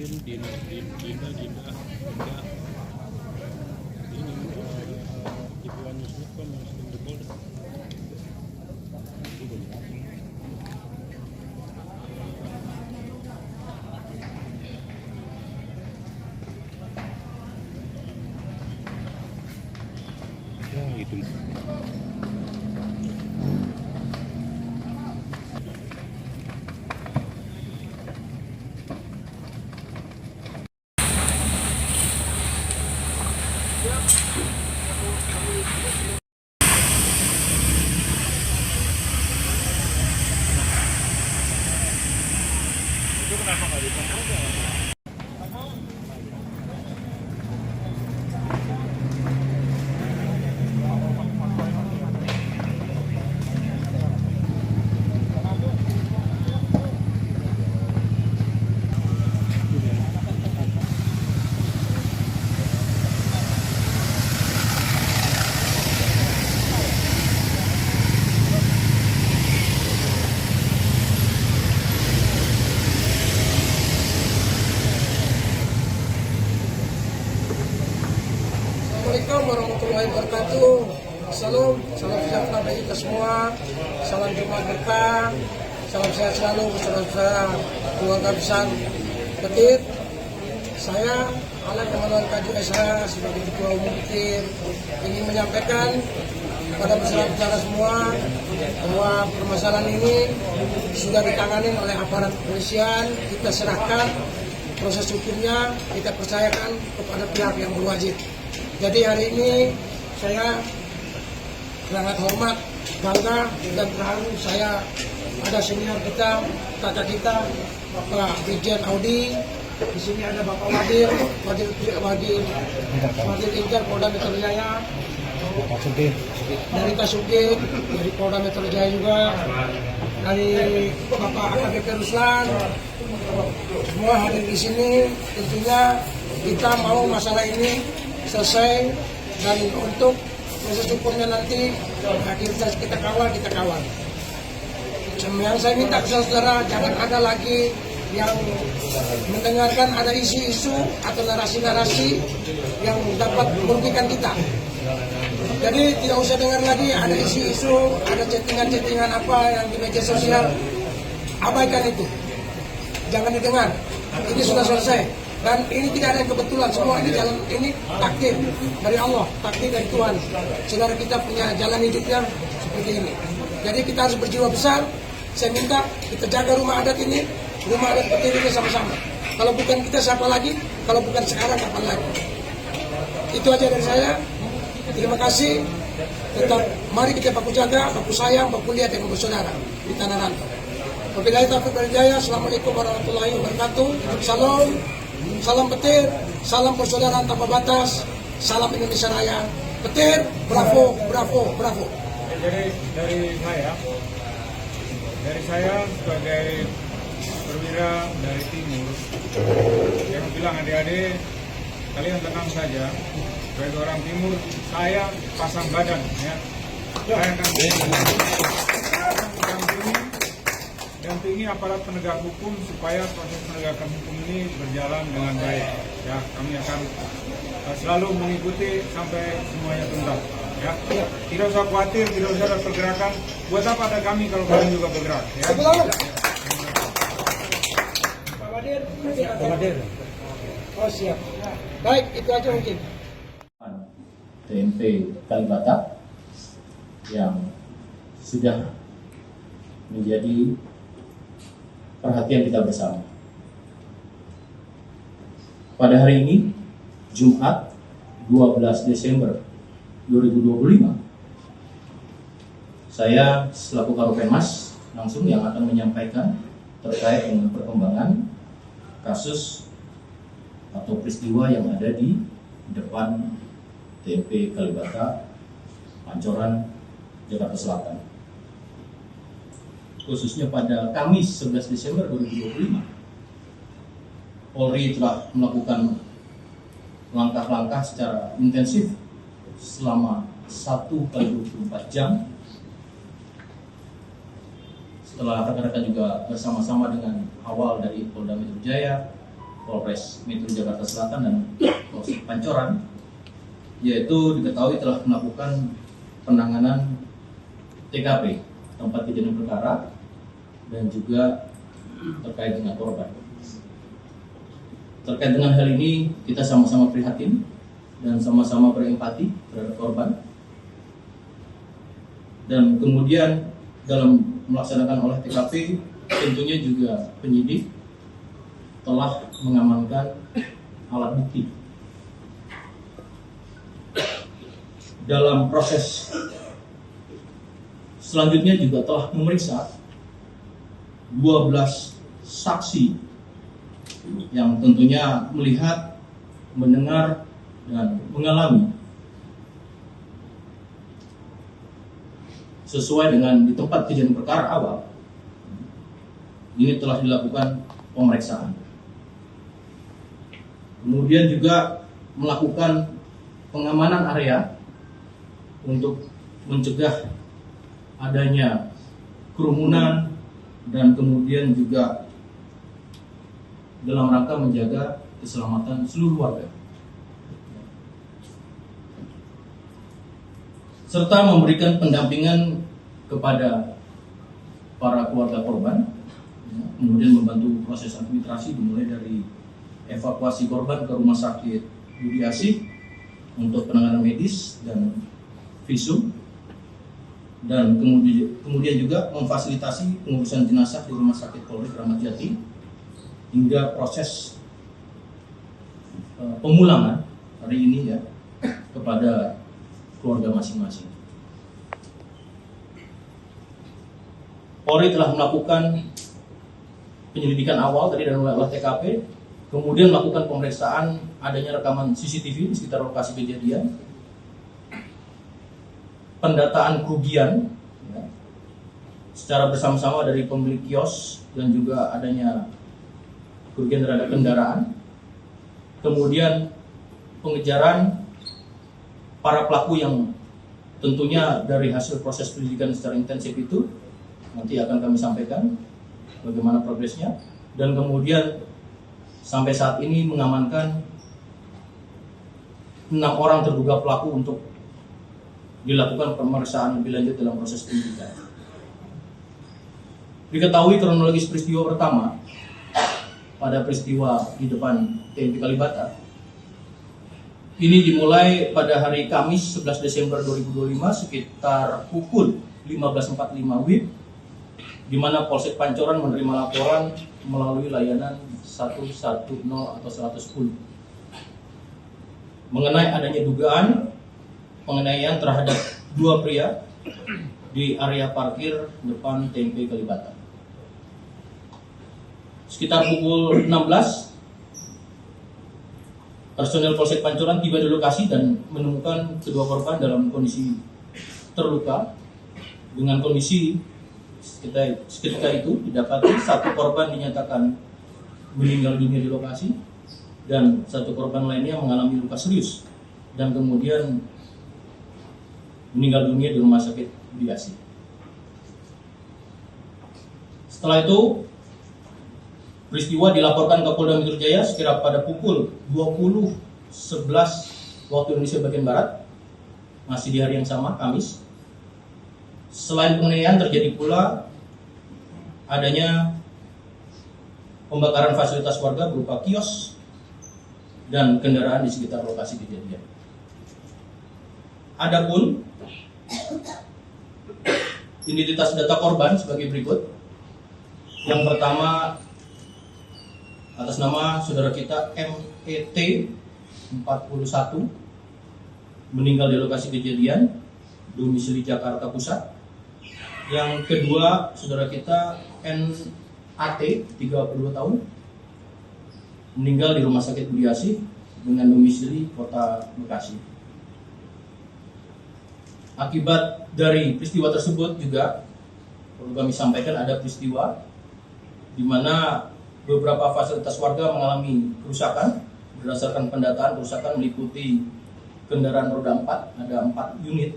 Dinda ini Ibuan Yusuf kan Muslim di Polda. Ya gitu. Itu kenapa nggak ditangkap? Assalamualaikum warahmatullahi wabarakatuh. Salam sejahtera bagi kita semua. Salam Jumat berkah. Salam sehat selalu beserta keluarga besar Petir. Saya Alan Emanuel Kaju SH sebagai Ketua Umum Petir ingin menyampaikan kepada masyarakat semua bahwa permasalahan ini sudah ditangani oleh aparat kepolisian. Kita serahkan proses hukumnya, kita percayakan kepada pihak yang berwajib. Jadi hari ini saya sangat hormat, bangga dan terharu. Saya ada senior kita, kakak kita, Bapak Brigjen Audi. Di sini ada Bapak Wadil Intel Polda Metro Jaya, dari Kasubdit, dari Polda Metro Jaya juga, dari Bapak AKBP Ruslan. Semua hadir di sini. Tentunya kita mau masalah ini selesai dan untuk proses hukumnya nanti kita kawal. Yang saya minta ke saudara, jangan ada lagi yang mendengarkan ada isu-isu atau narasi-narasi yang dapat merugikan kita. Jadi tidak usah dengar lagi ada isu-isu, ada chattingan apa yang di media sosial. Abaikan itu, jangan didengar. Ini sudah selesai. Dan ini tidak ada yang kebetulan, semua ini jalan, ini takdir dari Allah, takdir dari Tuhan. Saudara kita punya jalan hidupnya seperti ini. Jadi kita harus berjiwa besar. Saya minta kita jaga rumah adat ini, rumah adat Petir ini sama-sama. Kalau bukan kita siapa lagi? Kalau bukan sekarang kapan lagi? Itu aja dari saya. Terima kasih. Tetap mari kita baku jaga, baku sayang, baku lihat yang bersaudara di tanah rantau. Wabillahi taufiq wal hidayah. Assalamualaikum warahmatullahi wabarakatuh. Salam Petir, salam persaudaraan tanpa batas, salam Indonesia Raya. Petir, bravo. Jadi dari saya sebagai perwira dari timur, yang bilang adik-adik kalian tenang saja. Sebagai orang timur, saya pasang badan, ya. Saya akan dampingi aparat penegak hukum supaya proses penegakan hukum ini berjalan dengan baik. Ya, kami akan selalu mengikuti sampai semuanya tuntas. Ya, tidak usah khawatir, tidak usah ada pergerakan. Buat apa ada kami kalau kalian juga bergerak? Ya. Pak Wadir. Oh siap. Baik, itu aja mungkin. TMP Kalibata yang sudah menjadi perhatian kita bersama. Pada hari ini, Jumat 12 Desember 2025, saya selaku Karopenmas langsung yang akan menyampaikan terkait dengan perkembangan kasus atau peristiwa yang ada di depan TMP Kalibata, Pancoran, Jakarta Selatan. Khususnya pada Kamis 11 Desember 2025, Polri telah melakukan langkah-langkah secara intensif selama 1x24 jam. Setelah rekan-rekan juga bersama-sama dengan awal dari Polda Metro Jaya, Polres Metro Jakarta Selatan dan Polsek Pancoran, yaitu diketahui telah melakukan penanganan TKP, tempat kejadian perkara, dan juga terkait dengan korban. Terkait dengan hal ini, kita sama-sama prihatin dan sama-sama berempati terhadap korban. Dan kemudian dalam melaksanakan olah TKP, tentunya juga penyidik telah mengamankan alat bukti. Dalam proses selanjutnya juga telah memeriksa 12 saksi yang tentunya melihat, mendengar, dan mengalami sesuai dengan di tempat kejadian perkara awal. Ini telah dilakukan pemeriksaan. Kemudian juga melakukan pengamanan area untuk mencegah adanya kerumunan dan kemudian juga dalam rangka menjaga keselamatan seluruh warga, serta memberikan pendampingan kepada para keluarga korban, kemudian membantu proses administrasi dimulai dari evakuasi korban ke rumah sakit Budi Asih untuk penanganan medis dan visum, dan kemudian juga memfasilitasi pengurusan jenazah di rumah sakit Polri Kramat Jati hingga proses pemulangan hari ini ya kepada keluarga masing-masing. Polri telah melakukan penyelidikan awal tadi dan olah TKP, kemudian melakukan pemeriksaan adanya rekaman CCTV di sekitar lokasi kejadian, pendataan kerugian ya, secara bersama-sama dari pemilik kios dan juga adanya kerugian terhadap kendaraan, kemudian pengejaran para pelaku yang tentunya dari hasil proses penyelidikan secara intensif itu nanti akan kami sampaikan bagaimana progresnya, dan kemudian sampai saat ini mengamankan 6 orang terduga pelaku untuk dilakukan pemeriksaan lebih lanjut dalam proses penyidikan. Diketahui kronologis peristiwa pertama pada peristiwa di depan TMP Kalibata ini dimulai pada hari Kamis 11 Desember 2025 sekitar pukul 15.45 WIB, di mana Polsek Pancoran menerima laporan melalui layanan 110 atau 110 mengenai adanya dugaan penganiayaan terhadap 2 pria di area parkir depan TMP Kalibata. Sekitar pukul 16, personel Polsek Pancoran tiba di lokasi dan menemukan kedua korban dalam kondisi terluka. Dengan kondisi seketika itu didapati 1 korban dinyatakan meninggal dunia di lokasi dan 1 korban lainnya mengalami luka serius dan kemudian meninggal dunia di rumah sakit Budi Asih. Setelah itu peristiwa dilaporkan ke Polda Metro Jaya sekira pada pukul 20.11 waktu Indonesia bagian Barat, masih di hari yang sama, Kamis. Selain penganiayaan terjadi pula adanya pembakaran fasilitas warga berupa kios dan kendaraan di sekitar lokasi kejadian. Adapun identitas data korban sebagai berikut. Yang pertama atas nama saudara kita MET 41 meninggal di lokasi kejadian, domisili Jakarta Pusat. Yang kedua saudara kita NAT 32 tahun meninggal di rumah sakit Budi Asih dengan domisili Kota Bekasi. Akibat dari peristiwa tersebut juga perlu kami sampaikan ada peristiwa di mana beberapa fasilitas warga mengalami kerusakan. Berdasarkan pendataan, kerusakan meliputi kendaraan roda 4, ada 4 unit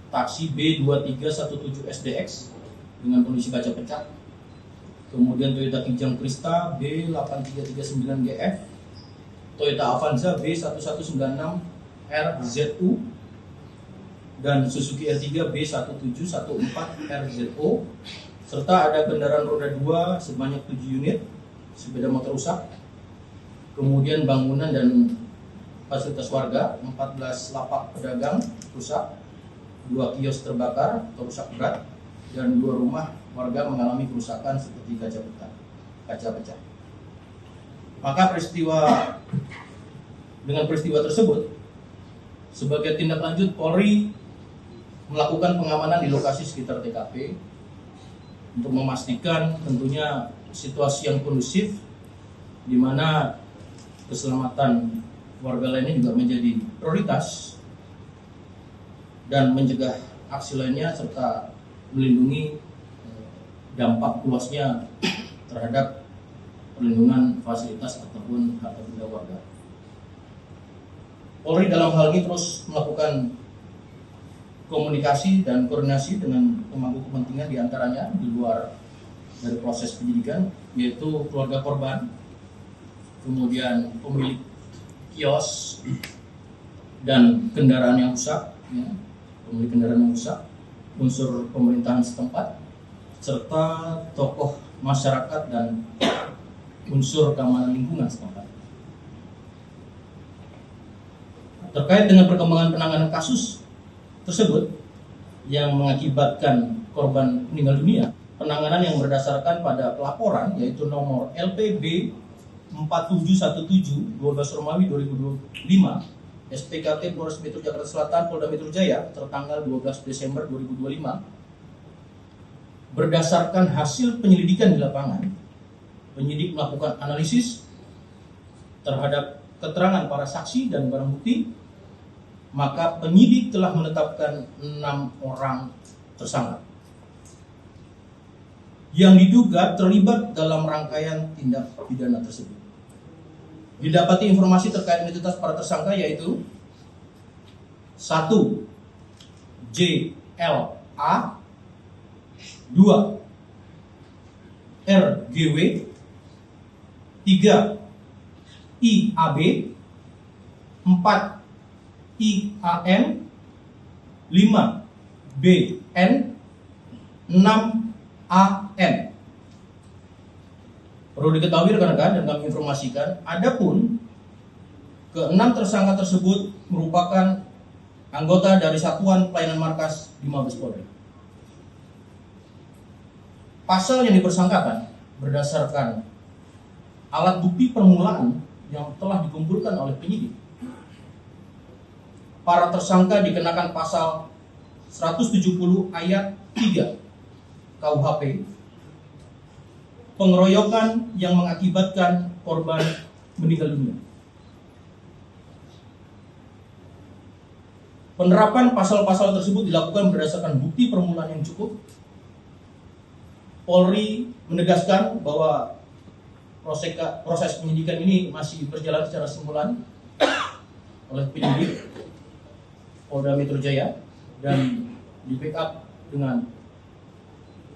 taksi B2317 SDX dengan kondisi kaca pecah, kemudian Toyota Kijang Krista B8339GF, Toyota Avanza B1196RZU, dan Suzuki R3 B1714RZO, serta ada kendaraan roda 2 sebanyak 7 unit, sepeda motor rusak, kemudian bangunan dan fasilitas warga 14 lapak pedagang rusak, 2 kios terbakar atau rusak berat, dan 2 rumah warga mengalami kerusakan seperti kaca pecah. Maka dengan peristiwa tersebut, sebagai tindak lanjut, Polri melakukan pengamanan di lokasi sekitar TKP untuk memastikan tentunya situasi yang kondusif, di mana keselamatan warga lainnya juga menjadi prioritas, dan mencegah aksi lainnya serta melindungi dampak luasnya terhadap perlindungan fasilitas ataupun harta benda warga. Polri dalam hal ini terus melakukan komunikasi dan koordinasi dengan pemangku kepentingan, diantaranya di luar dari proses penyidikan, yaitu keluarga korban, kemudian pemilik kios dan kendaraan yang rusak, pemilik kendaraan yang rusak, unsur pemerintahan setempat, serta tokoh masyarakat dan unsur keamanan lingkungan setempat. Terkait dengan perkembangan penanganan kasus tersebut yang mengakibatkan korban meninggal dunia, penanganan yang berdasarkan pada pelaporan yaitu nomor LPB 4717 12 Romawi 2025 SPKT Polres Metro Jakarta Selatan Polda Metro Jaya tertanggal 12 Desember 2025, berdasarkan hasil penyelidikan di lapangan, penyidik melakukan analisis terhadap keterangan para saksi dan barang bukti, maka penyidik telah menetapkan 6 orang tersangka yang diduga terlibat dalam rangkaian tindak pidana tersebut. Didapati informasi terkait identitas para tersangka yaitu 1. JLA, 2. RGW, 3. IAB, 4. IAM, 5. BN, 6. AM. Perlu diketahui rekan-rekan dan kami informasikan, adapun ke-6 tersangka tersebut merupakan anggota dari Satuan Pelayanan Markas di Mabes Polri. Pasal yang dipersangkakan berdasarkan alat bukti permulaan yang telah dikumpulkan oleh penyidik. Para tersangka dikenakan pasal 170 ayat 3 KUHP, pengeroyokan yang mengakibatkan korban meninggal dunia. Penerapan pasal-pasal tersebut dilakukan berdasarkan bukti permulaan yang cukup. Polri menegaskan bahwa proses penyidikan ini masih berjalan secara simultan oleh penyidik Polda Metro Jaya dan di backup dengan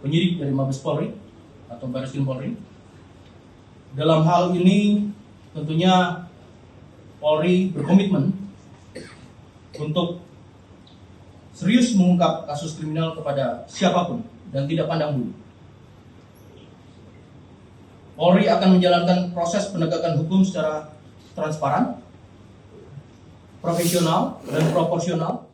penyidik dari Mabes Polri atau Bareskrim Polri. Dalam hal ini tentunya Polri berkomitmen untuk serius mengungkap kasus kriminal kepada siapapun dan tidak pandang bulu. Polri akan menjalankan proses penegakan hukum secara transparan, profesional, dan proporsional